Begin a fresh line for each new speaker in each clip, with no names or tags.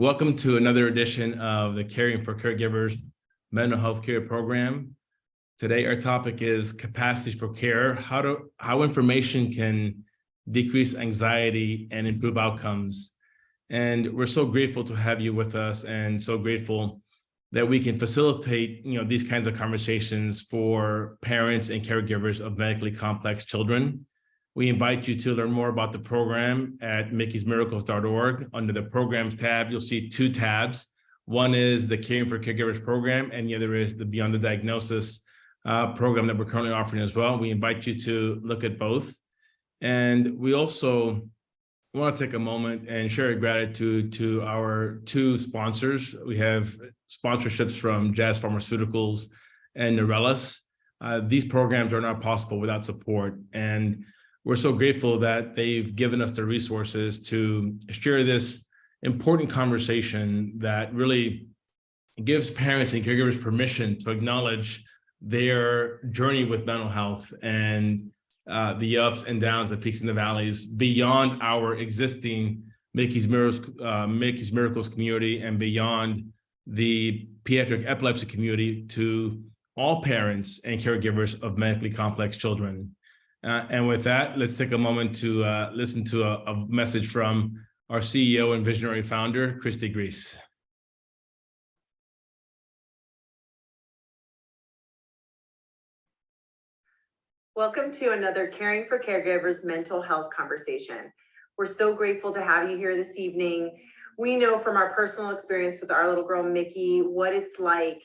Welcome to another edition of the Caring for Caregivers Mental Health Care Program. Today, our topic is capacities for care, how information can decrease anxiety and improve outcomes. And we're so grateful to have you with us, and so grateful that we can facilitate these kinds of conversations for parents and caregivers of medically complex children. We invite you to learn more about the program at mickey'smiracles.org. Under the programs tab, you'll see two tabs. One is the Caring for Caregivers program, and the other is the Beyond the Diagnosis program that we're currently offering as well. We invite you to look at both. And we also want to take a moment and share gratitude to our two sponsors. We have sponsorships from Jazz Pharmaceuticals and Neurelis. These programs are not possible without support. And we're so grateful that they've given us the resources to share this important conversation that really gives parents and caregivers permission to acknowledge their journey with mental health and the ups and downs, the peaks and the valleys beyond our existing Mickey's Miracles community and beyond the pediatric epilepsy community to all parents and caregivers of medically complex children. And with that, let's take a moment to listen to a message from our CEO and visionary founder, Christy Grease.
Welcome to another Caring for Caregivers mental health conversation. We're so grateful to have you here this evening. We know from our personal experience with our little girl, Mickey, what it's like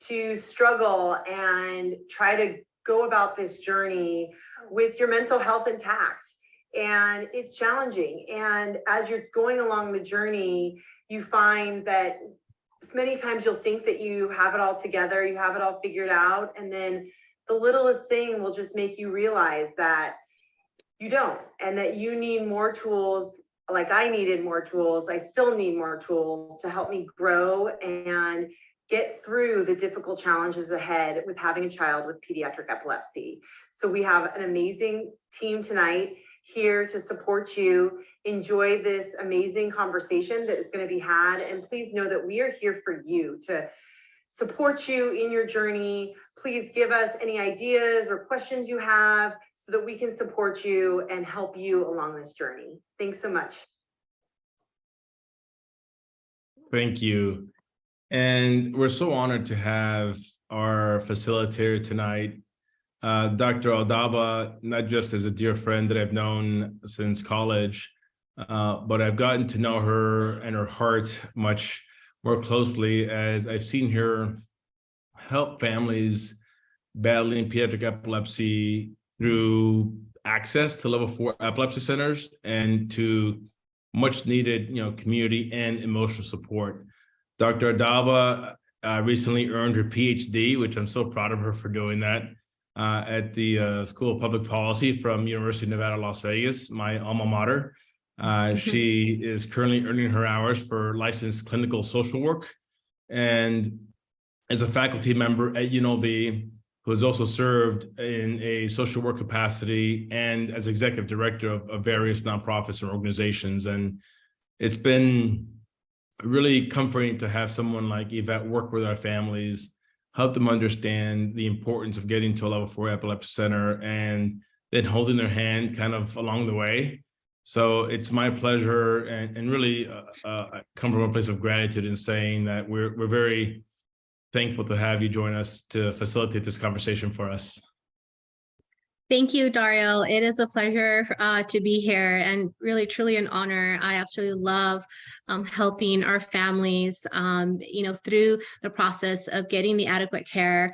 to struggle and try to go about this journey with your mental health intact. And it's challenging. And as you're going along the journey, you find that many times you'll think that you have it all together, you have it all figured out. And then the littlest thing will just make you realize that you don't, and that you need more tools. Like I needed more tools. I still need more tools to help me grow and get through the difficult challenges ahead with having a child with pediatric epilepsy. So we have an amazing team tonight here to support you. Enjoy this amazing conversation that is going to be had. And please know that we are here for you to support you in your journey. Please give us any ideas or questions you have so that we can support you and help you along this journey. Thanks so much.
Thank you. And we're so honored to have our facilitator tonight, Dr. Aldaba, not just as a dear friend that I've known since college, but I've gotten to know her and her heart much more closely as I've seen her help families battling pediatric epilepsy through access to level 4 epilepsy centers and to much needed, community and emotional support. Dr. Aldaba recently earned her PhD, which I'm so proud of her for doing that, at the School of Public Policy from University of Nevada, Las Vegas, my alma mater. She is currently earning her hours for licensed clinical social work, and as a faculty member at UNLV, who has also served in a social work capacity and as executive director of various nonprofits and organizations. And it's been really comforting to have someone like Ivet work with our families, help them understand the importance of getting to a level 4 epilepsy center and then holding their hand kind of along the way. So it's my pleasure and really come from a place of gratitude in saying that we're very thankful to have you join us to facilitate this conversation for us.
Thank you, Dario. It is a pleasure to be here and really, truly an honor. I absolutely love helping our families, through the process of getting the adequate care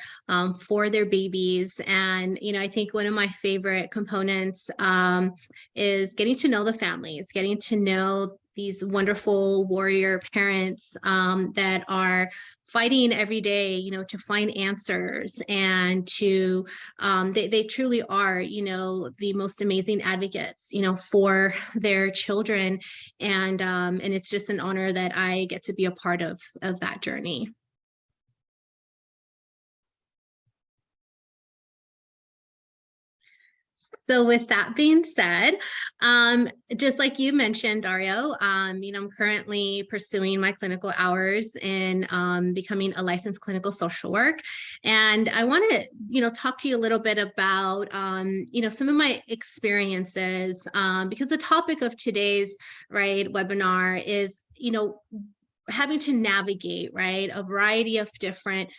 for their babies. And, I think one of my favorite components is getting to know the families, getting to know these wonderful warrior parents that are fighting every day, to find answers and to, they truly are, the most amazing advocates, for their children. And it's just an honor that I get to be a part of that journey. So with that being said, just like you mentioned, Dario, I'm currently pursuing my clinical hours in becoming a licensed clinical social work. And I want to, talk to you a little bit about, some of my experiences, because the topic of today's, webinar is, having to navigate, a variety of different,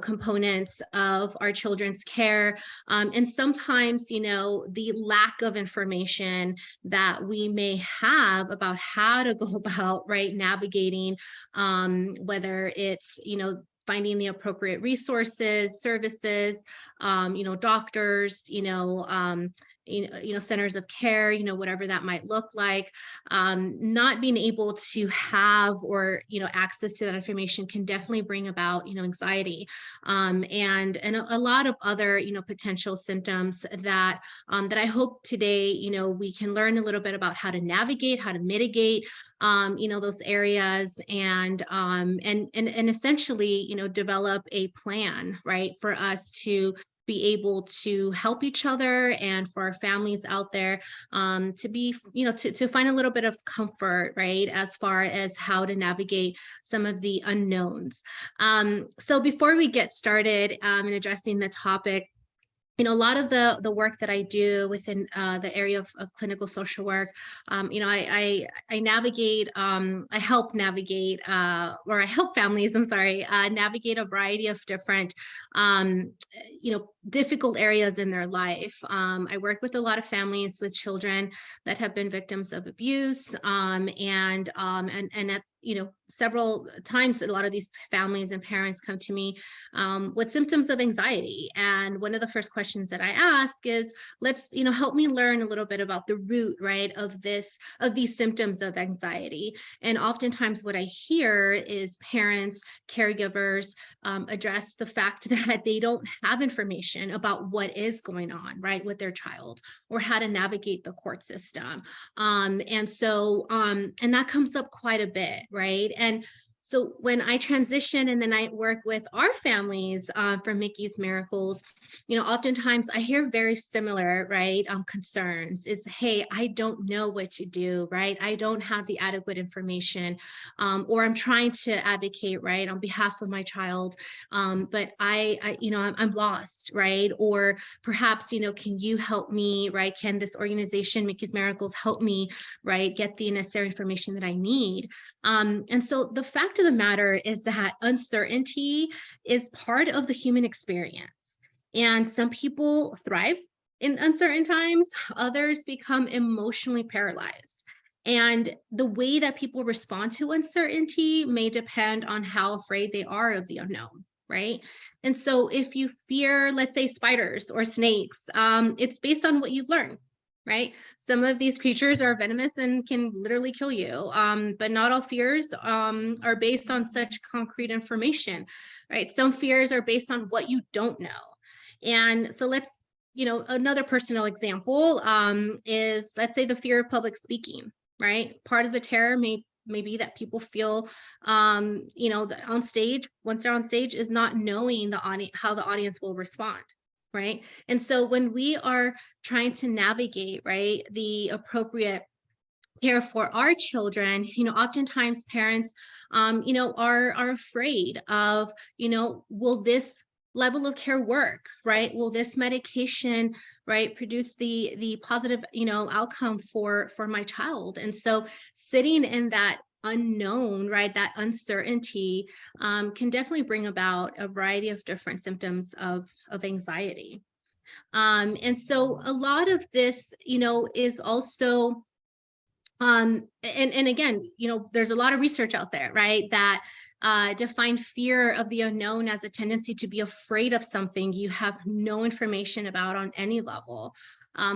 components of our children's care. And sometimes, the lack of information that we may have about how to go about, navigating, whether it's, finding the appropriate resources, services, doctors, centers of care, whatever that might look like. Not being able to have or, access to that information can definitely bring about, anxiety, and a lot of other, potential symptoms that I hope today, we can learn a little bit about how to navigate, how to mitigate, those areas, and essentially, develop a plan, for us to be able to help each other and for our families out there, to be, to find a little bit of comfort, as far as how to navigate some of the unknowns. So before we get started in addressing the topic, a lot of the work that I do within the area of clinical social work, I navigate, I help navigate, or I help families, navigate a variety of different, difficult areas in their life. I work with a lot of families with children that have been victims of abuse, and at several times, a lot of these families and parents come to me with symptoms of anxiety. And one of the first questions that I ask is, let's, help me learn a little bit about the root, of these symptoms of anxiety. And oftentimes what I hear is parents, caregivers, address the fact that they don't have information about what is going on, with their child, or how to navigate the court system. And that comes up quite a bit, and so when I transition and then I work with our families from Mickey's Miracles, oftentimes I hear very similar, concerns. It's, hey, I don't know what to do, I don't have the adequate information, or I'm trying to advocate, on behalf of my child, but I'm lost, or perhaps, can you help me, Can this organization, Mickey's Miracles, help me, get the necessary information that I need? And so the fact of the matter is that uncertainty is part of the human experience. And some people thrive in uncertain times, others become emotionally paralyzed. And the way that people respond to uncertainty may depend on how afraid they are of the unknown. And so if you fear, let's say, spiders or snakes, it's based on what you've learned. Some of these creatures are venomous and can literally kill you, but not all fears are based on such concrete information, Some fears are based on what you don't know. And so let's, another personal example is, let's say, the fear of public speaking, Part of the terror may be that people feel, that on stage, once they're on stage, is not knowing how the audience will respond. And so when we are trying to navigate, the appropriate care for our children, oftentimes parents, are afraid of, will this level of care work, Will this medication, produce the positive, outcome for my child? And so sitting in that unknown, that uncertainty, can definitely bring about a variety of different symptoms of anxiety. And so a lot of this, is also, and again, there's a lot of research out there, that define fear of the unknown as a tendency to be afraid of something you have no information about on any level.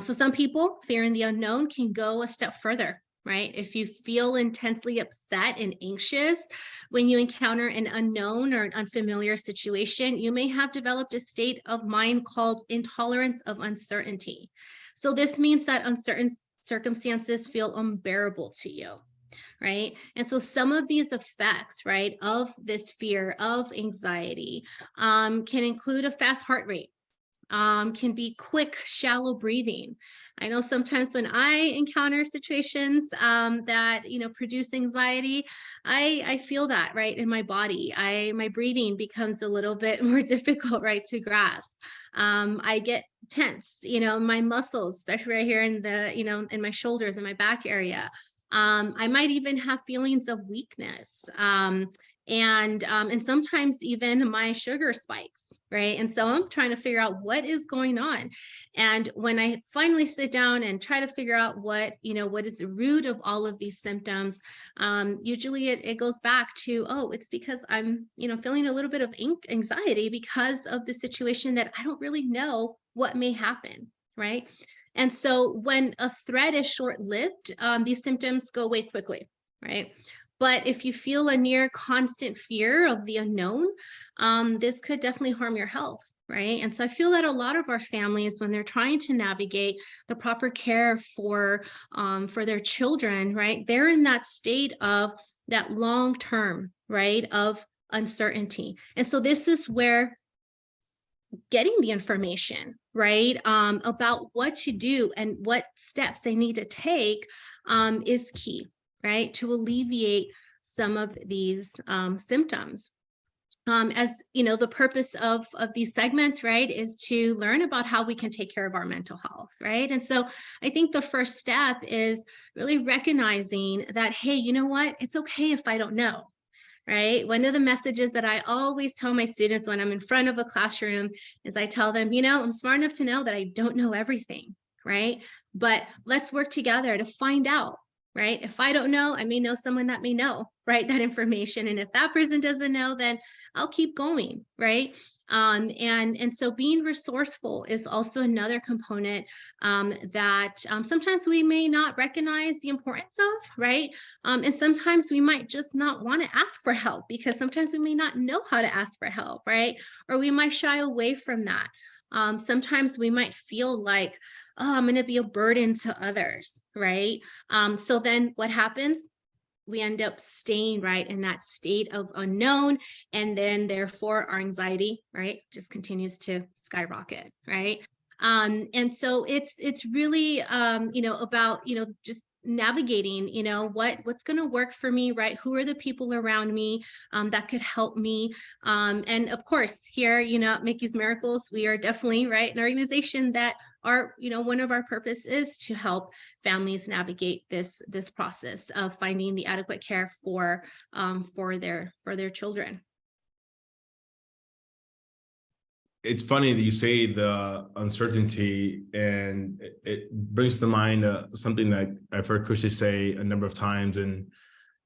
So some people fearing the unknown can go a step further. If you feel intensely upset and anxious when you encounter an unknown or an unfamiliar situation, you may have developed a state of mind called intolerance of uncertainty. So this means that uncertain circumstances feel unbearable to you. And so some of these effects, of this fear of anxiety, can include a fast heart rate, can be quick, shallow breathing. I know sometimes when I encounter situations that produce anxiety, I feel that right in my body. My breathing becomes a little bit more difficult, right, to grasp. I get tense, my muscles, especially right here in the, in my shoulders and my back area. I might even have feelings of weakness. And sometimes even my sugar spikes, right? And so I'm trying to figure out what is going on. And when I finally sit down and try to figure out what is the root of all of these symptoms, usually it goes back to, oh, it's because I'm, feeling a little bit of anxiety because of the situation that I don't really know what may happen, right? And so when a threat is short-lived, these symptoms go away quickly, right? But if you feel a near constant fear of the unknown, this could definitely harm your health, right? And so I feel that a lot of our families, when they're trying to navigate the proper care for their children, right, they're in that state of that long term, right, of uncertainty. And so this is where getting the information, right, about what to do and what steps they need to take is key, right, to alleviate some of these symptoms. As the purpose of these segments, right, is to learn about how we can take care of our mental health, right? And so I think the first step is really recognizing that, hey, you know what? It's okay if I don't know, right? One of the messages that I always tell my students when I'm in front of a classroom is I tell them, I'm smart enough to know that I don't know everything, right? But let's work together to find out, right? If I don't know, I may know someone that may know, right, that information. And if that person doesn't know, then I'll keep going, right? And so being resourceful is also another component that sometimes we may not recognize the importance of, right? And sometimes we might just not want to ask for help because sometimes we may not know how to ask for help, right? Or we might shy away from that. Sometimes we might feel like, oh, I'm going to be a burden to others, right? So then what happens? We end up staying right in that state of unknown, and then therefore our anxiety, right, just continues to skyrocket, right? And so it's really about just navigating what's going to work for me, right? Who are the people around me that could help me? And of course here at Mickey's Miracles, we are definitely right an organization that one of our purpose is to help families navigate this process of finding the adequate care for their children.
It's funny that you say the uncertainty, and it brings to mind something that I've heard Christy say a number of times, and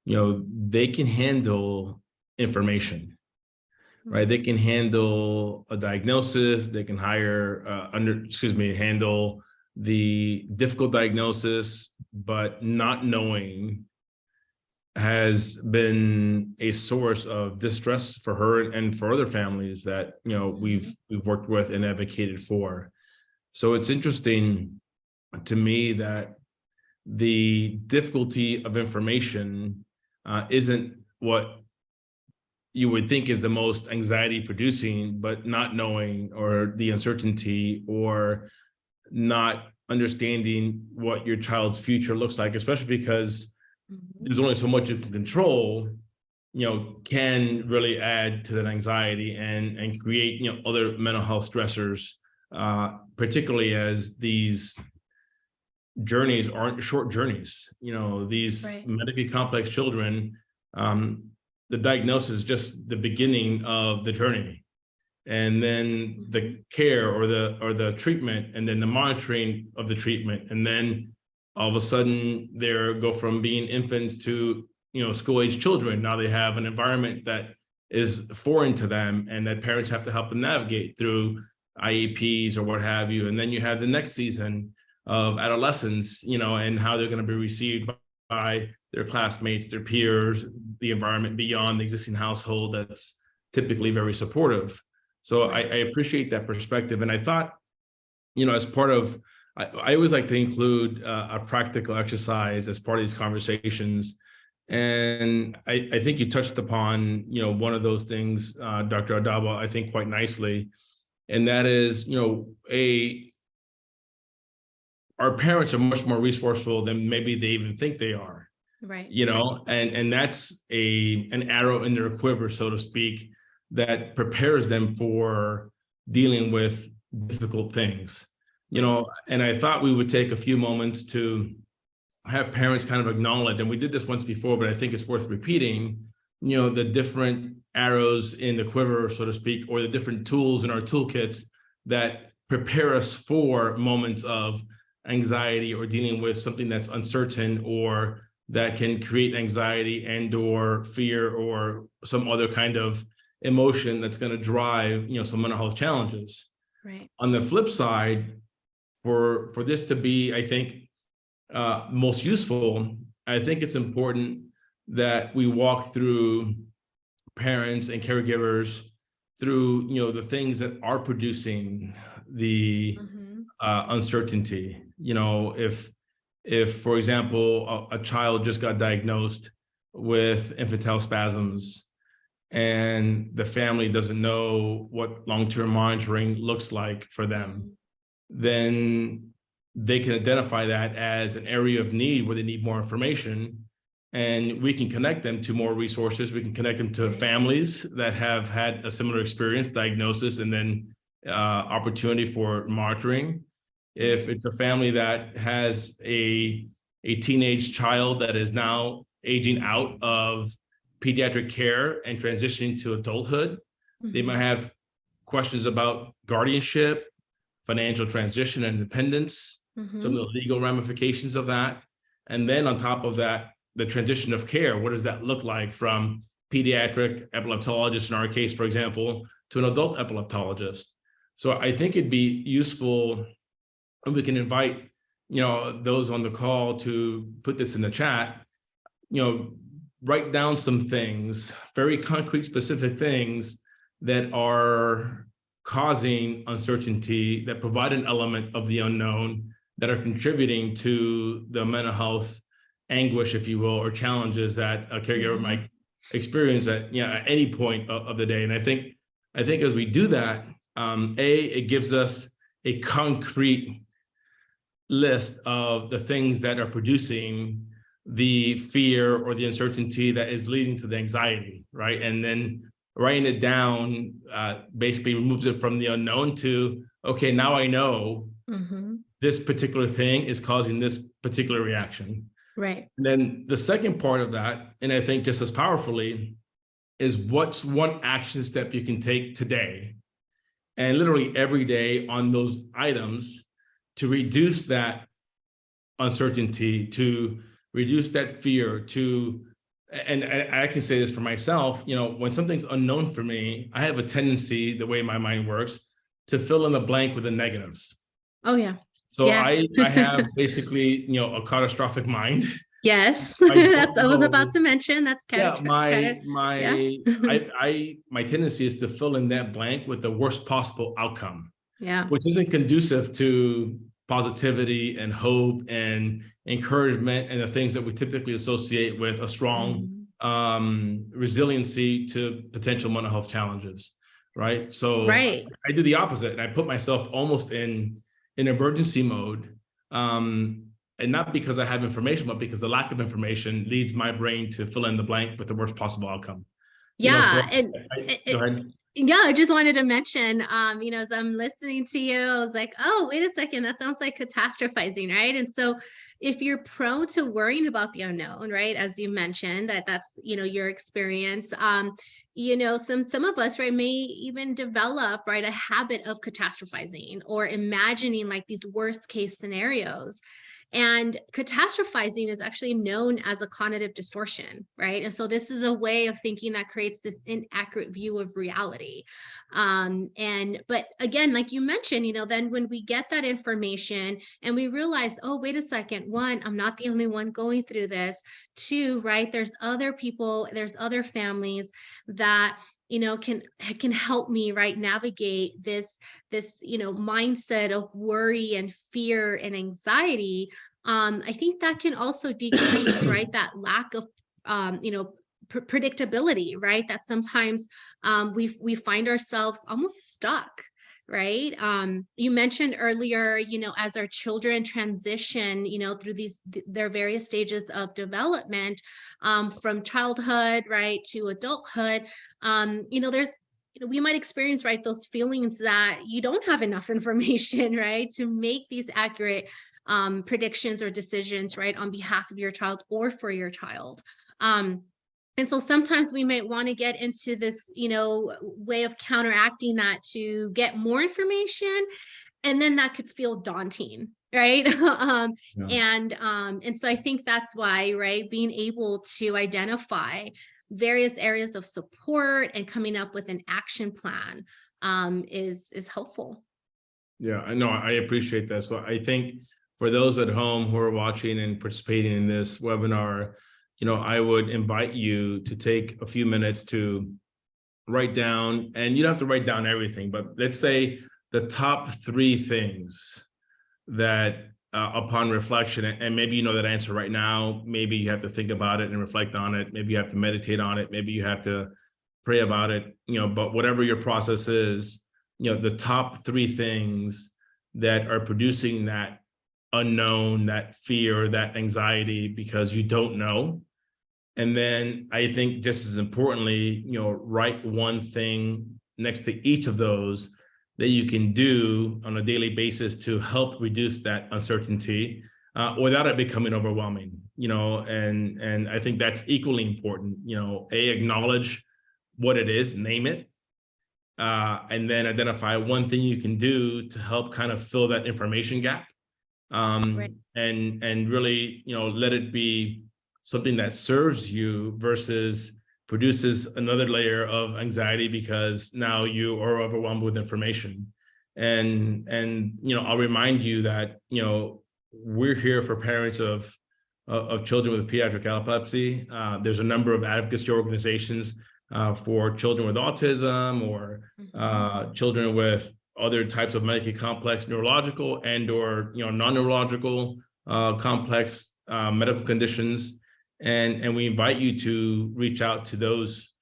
they can handle information, right? They can handle a diagnosis. They can handle the difficult diagnosis, but not knowing has been a source of distress for her and for other families that we've worked with and advocated for. So it's interesting to me that the difficulty of information isn't what you would think is the most anxiety producing, but not knowing, or the uncertainty, or not understanding what your child's future looks like, especially because there's only so much you can control, can really add to that anxiety and create, other mental health stressors, particularly as these journeys aren't short journeys. These
Right.
medically complex children, the diagnosis is just the beginning of the journey. And then the care or the treatment, and then the monitoring of the treatment, and then all of a sudden they go from being infants to school-age children. Now they have an environment that is foreign to them and that parents have to help them navigate through IEPs or what have you. And then you have the next season of adolescence, and how they're going to be received by their classmates, their peers, the environment beyond the existing household that's typically very supportive. So I appreciate that perspective. And I thought, as part of, I always like to include a practical exercise as part of these conversations. And I think you touched upon, one of those things, Dr. Aldaba, I think quite nicely. And that is, our parents are much more resourceful than maybe they even think they are,
Right.
and that's an arrow in their quiver, so to speak, that prepares them for dealing with difficult things, and I thought we would take a few moments to have parents kind of acknowledge, and we did this once before, but I think it's worth repeating, the different arrows in the quiver, so to speak, or the different tools in our toolkits that prepare us for moments of anxiety or dealing with something that's uncertain or that can create anxiety and or fear or some other kind of emotion that's going to drive, some mental health challenges.
Right.
On the flip side, for this to be, I think, most useful, I think it's important that we walk through parents and caregivers through, the things that are producing the uncertainty. If, for example, a child just got diagnosed with infantile spasms and the family doesn't know what long-term monitoring looks like for them, then they can identify that as an area of need where they need more information, and we can connect them to more resources. We can connect them to families that have had a similar experience, diagnosis, and then opportunity for monitoring. If it's a family that has a teenage child that is now aging out of pediatric care and transitioning to adulthood, they might have questions about guardianship, financial transition and independence, some of the legal ramifications of that. And then on top of that, the transition of care. What does that look like from pediatric epileptologist, in our case, for example, to an adult epileptologist? So I think it'd be useful, and we can invite, those on the call to put this in the chat, write down some things, very concrete, specific things that are causing uncertainty, that provide an element of the unknown, that are contributing to the mental health anguish, if you will, or challenges that a caregiver might experience at any point of the day. And I think as we do that, it gives us a concrete list of the things that are producing the fear or the uncertainty that is leading to the anxiety, right? And then writing it down basically removes it from the unknown to, okay, now I know this particular thing is causing this particular reaction.
Right.
And then the second part of that, and I think just as powerfully, is what's one action step you can take today and literally every day on those items to reduce that uncertainty, to reduce that fear, and I can say this for myself, when something's unknown for me, I have a tendency, the way my mind works, to fill in the blank with a negative.
Oh, yeah.
So yeah. I have basically, a catastrophic mind.
Yes, that's I was about to mention. That's
my tendency is to fill in that blank with the worst possible outcome.
Yeah,
which isn't conducive to positivity and hope and encouragement and the things that we typically associate with a strong resiliency to potential mental health challenges, right? So I do the opposite, and I put myself almost in emergency mode, and not because I have information, but because the lack of information leads my brain to fill in the blank with the worst possible outcome.
Yeah,
go ahead.
Yeah, I just wanted to mention, as I'm listening to you, I was like, oh, wait a second, that sounds like catastrophizing, right? And so if you're prone to worrying about the unknown, right, as you mentioned, that's, your experience, some of us, right, may even develop, right, a habit of catastrophizing or imagining like these worst case scenarios. And catastrophizing is actually known as a cognitive distortion, right? And so this is a way of thinking that creates this inaccurate view of reality. But again, like you mentioned, then when we get that information and we realize, oh, wait a second, one, I'm not the only one going through this. Two, right, there's other people, there's other families that can help me, right, navigate this mindset of worry and fear and anxiety. I think that can also decrease, right, that lack of predictability, right, that sometimes we find ourselves almost stuck, right? You mentioned earlier, as our children transition, through their various stages of development, from childhood, right, to adulthood, there's we might experience, right, those feelings that you don't have enough information, right, to make these accurate predictions or decisions, right, on behalf of your child or for your child. And so sometimes we might want to get into this, way of counteracting that to get more information, and then that could feel daunting, right?
Yeah.
And so I think that's why, right, being able to identify various areas of support and coming up with an action plan is helpful.
Yeah, I know. I appreciate that. So I think for those at home who are watching and participating in this webinar, I would invite you to take a few minutes to write down, and you don't have to write down everything, but let's say the top 3 things that upon reflection, and maybe you know that answer right now, maybe you have to think about it and reflect on it, maybe you have to meditate on it, maybe you have to pray about it, but whatever your process is, the top 3 things that are producing that unknown, that fear, that anxiety because you don't know. And then I think just as importantly, write one thing next to each of those that you can do on a daily basis to help reduce that uncertainty without it becoming overwhelming, and I think that's equally important, acknowledge what it is, name it, and then identify one thing you can do to help kind of fill that information gap,
Right.
and really, let it be something that serves you versus produces another layer of anxiety because now you are overwhelmed with information. And I'll remind you that we're here for parents of children with pediatric epilepsy. There's a number of advocacy organizations for children with autism or children with other types of medically complex neurological and or non-neurological complex medical conditions. And we invite you to reach out to those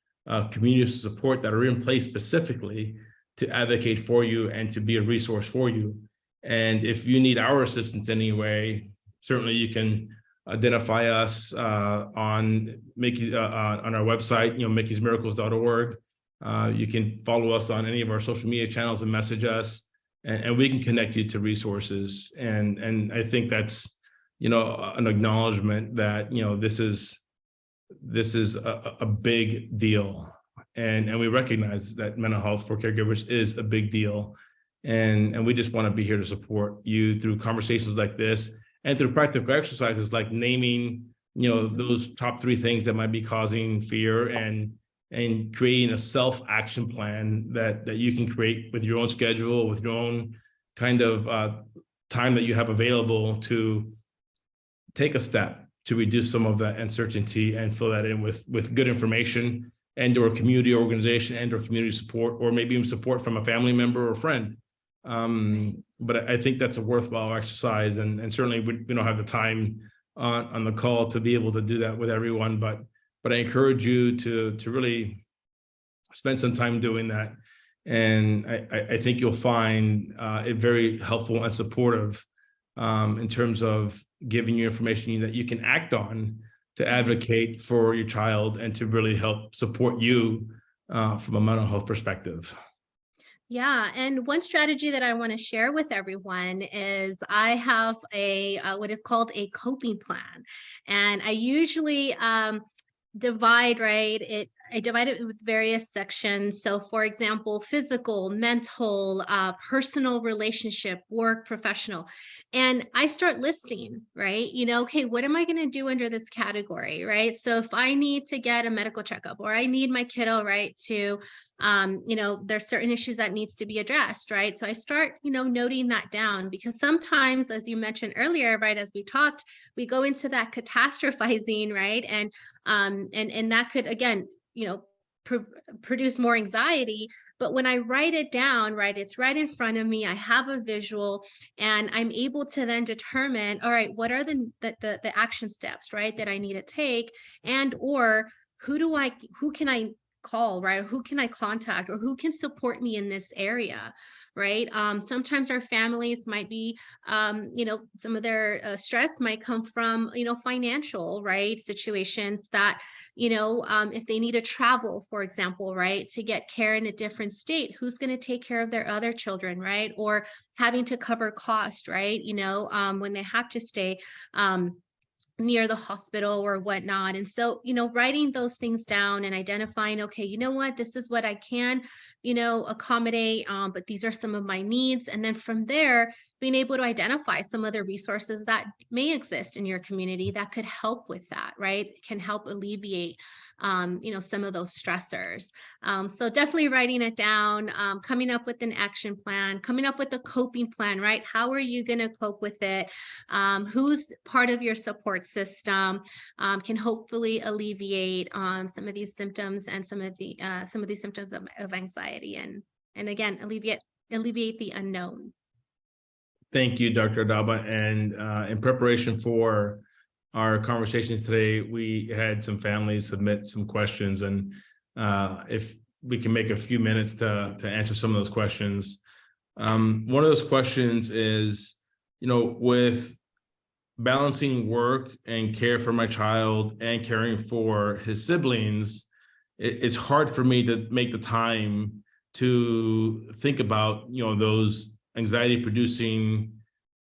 communities of support that are in place specifically to advocate for you and to be a resource for you. And if you need our assistance anyway, certainly you can identify us on Mickey on our website, mickey'smiracles.org. You can follow us on any of our social media channels and message us, and we can connect you to resources. And I think that's an acknowledgement that this is a big deal, and we recognize that mental health for caregivers is a big deal, and we just want to be here to support you through conversations like this and through practical exercises like naming those top 3 things that might be causing fear, and creating a self-action plan that you can create with your own schedule, with your own kind of time that you have available to take a step to reduce some of that uncertainty and fill that in with good information and or community organization and or community support, or maybe even support from a family member or friend. But I think that's a worthwhile exercise, and certainly we don't have the time on the call to be able to do that with everyone, but I encourage you to really spend some time doing that. And I think you'll find it very helpful and supportive in terms of giving you information that you can act on to advocate for your child and to really help support you from a mental health perspective.
Yeah, and one strategy that I want to share with everyone is I have a what is called a coping plan, and I usually divide, right? I divide it with various sections. So for example, physical, mental, personal, relationship, work, professional. And I start listing, right? Okay, what am I going to do under this category, right? So if I need to get a medical checkup, or I need my kiddo, right, to there's certain issues that needs to be addressed, right? So I start, noting that down, because sometimes, as you mentioned earlier, right, as we talked, we go into that catastrophizing, right? And that could, again, produce more anxiety. But when I write it down, right, it's right in front of me, I have a visual, and I'm able to then determine, all right, what are the action steps, right, that I need to take, and or who can I call, right? Who can I contact, or who can support me in this area, right? Sometimes our families might be, some of their stress might come from, financial, right, situations that, if they need to travel, for example, right, to get care in a different state, who's going to take care of their other children, right? Or having to cover cost, right? When they have to stay near the hospital or whatnot. And so, writing those things down and identifying, okay, you know what, this is what I can, accommodate, but these are some of my needs. And then from there, being able to identify some other resources that may exist in your community that could help with that, right? Can help alleviate, some of those stressors. So definitely writing it down, coming up with an action plan, coming up with a coping plan, right? How are you going to cope with it? Who's part of your support system can hopefully alleviate some of these symptoms and some of these symptoms of anxiety, and again, alleviate the unknown.
Thank you, Dr. Aldaba. And in preparation for our conversations today, we had some families submit some questions, and if we can make a few minutes to answer some of those questions. One of those questions is, with balancing work and care for my child and caring for his siblings, it's hard for me to make the time to think about, those anxiety producing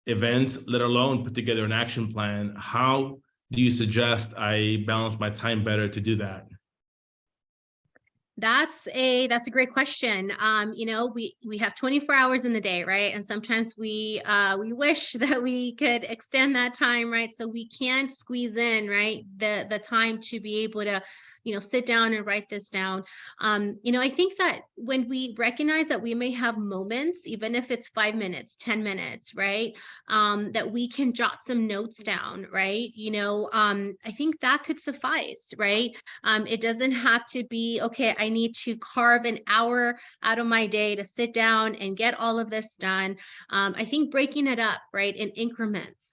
events, let alone put together an action plan. How do you suggest I balance my time better to do that?
That's a great question. We have 24 hours in the day, right? And sometimes we wish that we could extend that time, right? So we can squeeze in, right, the time to be able to, sit down and write this down. I think that when we recognize that we may have moments, even if it's 5 minutes, 10 minutes, right, that we can jot some notes down, right? I think that could suffice, right? It doesn't have to be, okay, I need to carve an hour out of my day to sit down and get all of this done. I think breaking it up, right, in increments,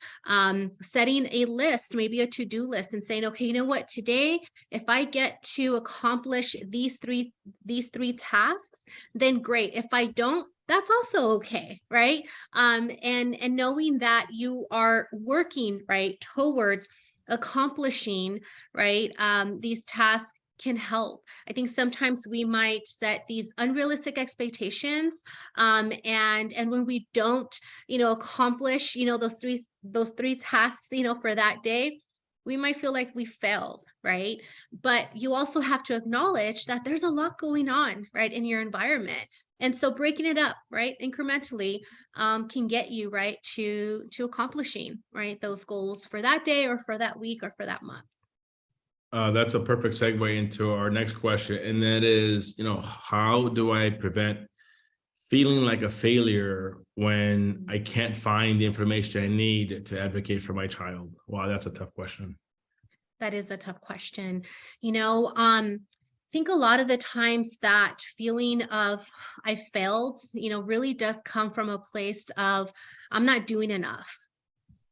setting a list, maybe a to-do list, and saying, okay, you know what, today, if I get to accomplish these three tasks, then great. If I don't, that's also okay, right? And knowing that you are working, right, towards accomplishing, right, these tasks can help. I think sometimes we might set these unrealistic expectations, and when we don't, accomplish, those three tasks, for that day, we might feel like we failed, right? But you also have to acknowledge that there's a lot going on, right, in your environment. And so breaking it up, right, incrementally, can get you, right, to accomplishing, right, those goals for that day or for that week or for that month.
That's a perfect segue into our next question. And that is, how do I prevent feeling like a failure when I can't find the information I need to advocate for my child? Wow, that's a tough question.
That is a tough question. I think a lot of the times that feeling of I failed, really does come from a place of I'm not doing enough,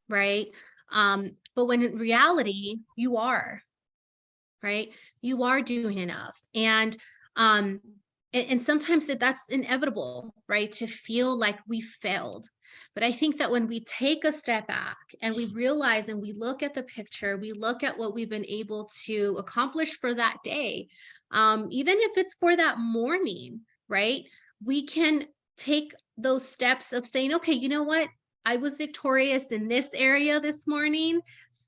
right? But when in reality, you are, right? You are doing enough. And sometimes that's inevitable, right? To feel like we failed. But I think that when we take a step back and we realize and we look at the picture, we look at what we've been able to accomplish for that day, even if it's for that morning, right? We can take those steps of saying, okay, you know what? I was victorious in this area this morning,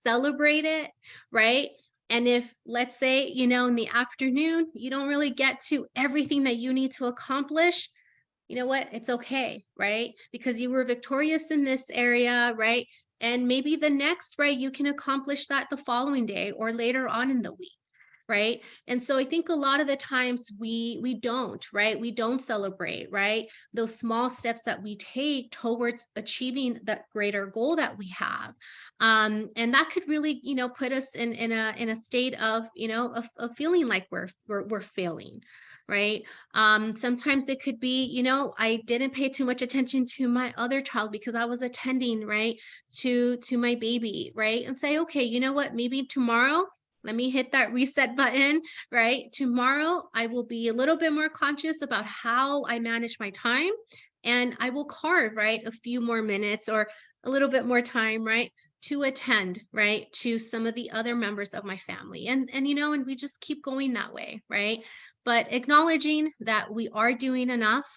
celebrate it, right? And if, let's say, in the afternoon, you don't really get to everything that you need to accomplish, you know what? It's okay, right? Because you were victorious in this area, right? And maybe the next, right, you can accomplish that the following day or later on in the week, right? And so I think a lot of the times we don't, right? We don't celebrate, right? Those small steps that we take towards achieving that greater goal that we have. And that could really, put us in a state of, of feeling like we're failing. Right. Sometimes it could be, I didn't pay too much attention to my other child because I was attending, right, to my baby, right, and say, okay, you know what, maybe tomorrow let me hit that reset button, right? Tomorrow, I will be a little bit more conscious about how I manage my time, and I will carve, right, a few more minutes or a little bit more time, right, to attend, right, to some of the other members of my family. And and we just keep going that way, right? But acknowledging that we are doing enough,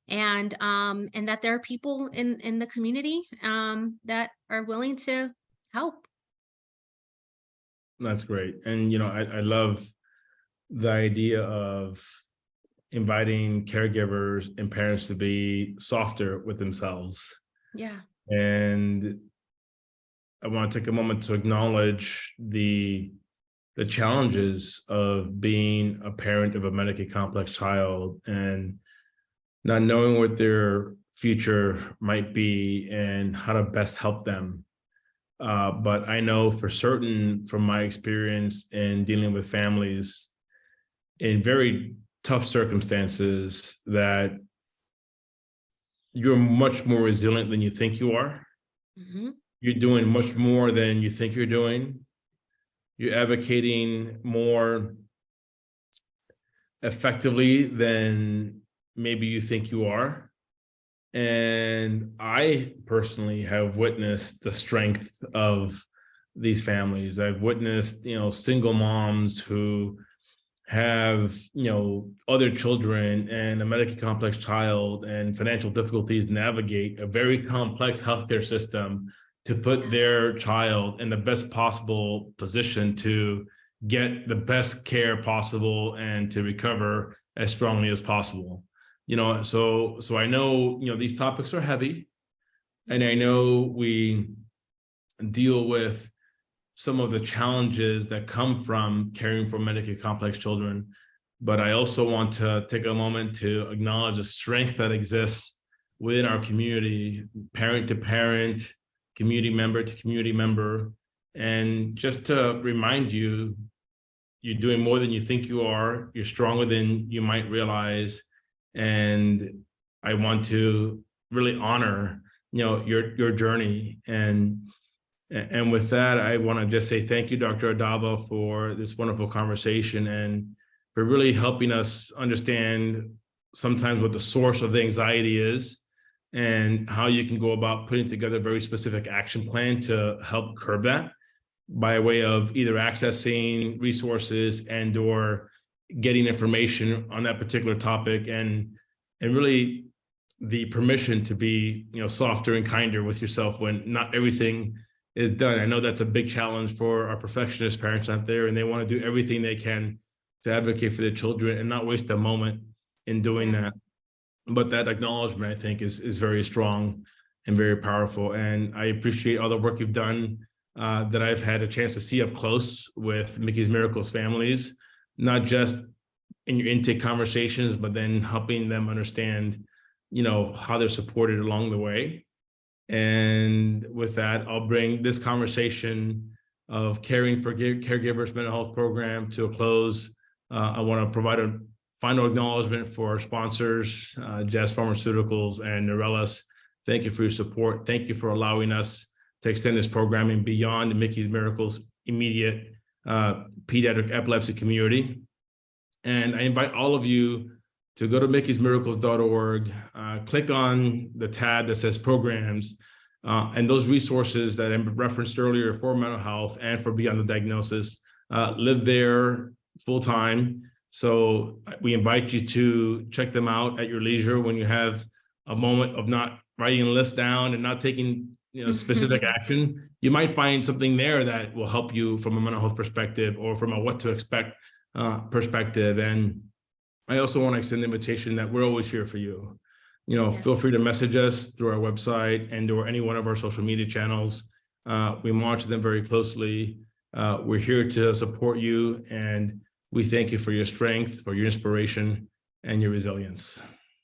and that there are people in the community that are willing to help.
That's great. And, I love the idea of inviting caregivers and parents to be softer with themselves.
Yeah.
And I want to take a moment to acknowledge the challenges of being a parent of a medically complex child and not knowing what their future might be and how to best help them. But I know for certain from my experience in dealing with families in very tough circumstances that you're much more resilient than you think you are.
Mhm.
You're doing much more than you think you're doing. You're advocating more effectively than maybe you think you are. And I personally have witnessed the strength of these families. I've witnessed, single moms who have, other children and a medically complex child and financial difficulties navigate a very complex healthcare system to put their child in the best possible position to get the best care possible and to recover as strongly as possible. So I know, these topics are heavy, and I know we deal with some of the challenges that come from caring for medically complex children. But I also want to take a moment to acknowledge the strength that exists within our community, parent to parent, community member to community member. And just to remind you, you're doing more than you think you are. You're stronger than you might realize. And I want to really honor, your journey. And with that, I want to just say thank you, Dr. Aldaba, for this wonderful conversation and for really helping us understand sometimes what the source of the anxiety is and how you can go about putting together a very specific action plan to help curb that by way of either accessing resources and or getting information on that particular topic and really the permission to be, softer and kinder with yourself when not everything is done. I know that's a big challenge for our perfectionist parents out there, and they want to do everything they can to advocate for their children and not waste a moment in doing that. But that acknowledgement, I think, is very strong and very powerful. And I appreciate all the work you've done that I've had a chance to see up close with Mickey's Miracles families, not just in your intake conversations, but then helping them understand, how they're supported along the way. And with that, I'll bring this conversation of caring for caregivers mental health program to a close. I want to provide a final acknowledgement for our sponsors, Jazz Pharmaceuticals and Neurelis. Thank you for your support. Thank you for allowing us to extend this programming beyond Mickey's Miracles immediate pediatric epilepsy community. And I invite all of you to go to mickey'smiracles.org, click on the tab that says programs, and those resources that I referenced earlier for mental health and for beyond the diagnosis live there full time. So we invite you to check them out at your leisure when you have a moment of not writing a list down and not taking specific action. You might find something there that will help you from a mental health perspective or from a what to expect perspective. And I also want to extend the invitation that we're always here for you. Feel free to message us through our website and or any one of our social media channels. We monitor them very closely. We're here to support you, and we thank you for your strength, for your inspiration, and your resilience.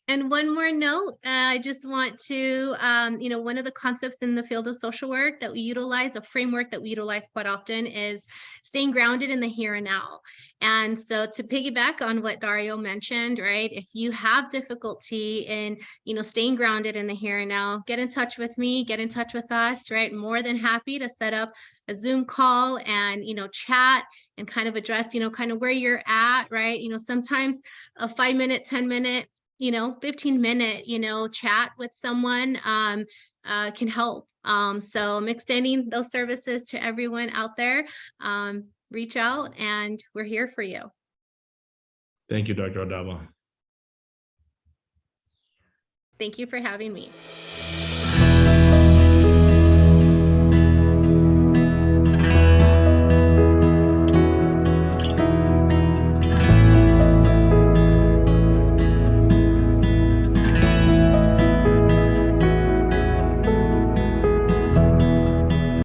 And one more note, I just want to, one of the concepts in the field of social work that we utilize, a framework that we utilize quite often, is staying grounded in the here and now. And so to piggyback on what Dario mentioned, right, if you have difficulty in, staying grounded in the here and now, get in touch with me, get in touch with us, right? More than happy to set up a Zoom call and, chat and kind of address, kind of where you're at, right? Sometimes a 5-minute, 10-minute, 15-minute, chat with someone can help. So I'm extending those services to everyone out there. Reach out and we're here for you.
Thank you, Dr. Aldaba.
Thank you for having me.